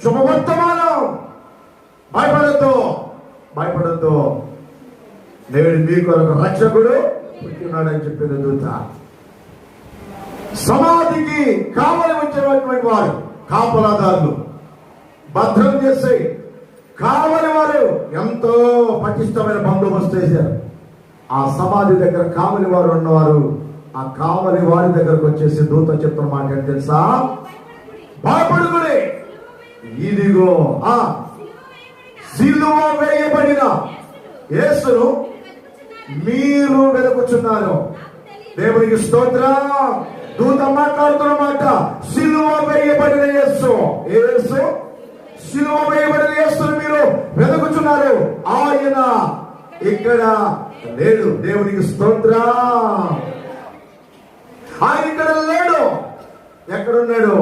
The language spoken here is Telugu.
శుభవర్తమానం. భయపడద్దు, నేడు మీ కొరకు రక్షకుడు పుట్టినాడని చెప్పిన దూత. సమాధికి కావలి వచ్చినటువంటి వారు కాపలాదారులు భద్రం చేసి, కావలి వారు ఎంతో పటిష్టమైన బందోబస్తు వేశారు. ఆ సమాధి దగ్గర కావలి వారు ఉన్నవారు ఆ కావలి వారి దగ్గరకు వచ్చేసి దూత చెప్తున్న మాట ఏంటి తెలుసా? భయపడుకుని, ఇదిగో సిలువ వేయబడిన యేసును మీరు వెతుకుచున్నారు. దేవునికి స్తోత్రం. దూత మాట్లాడుతున్న మాట, సిలువ వేయబడిన యేసు, సిలువ వేయబడిన యేసును మీరు వెతుకుచున్నారు. ఆయన ఇక్కడ లేడు. దేవునికి స్తోత్రం. ఆయన ఇక్కడ లేడు. ఎక్కడున్నాడు?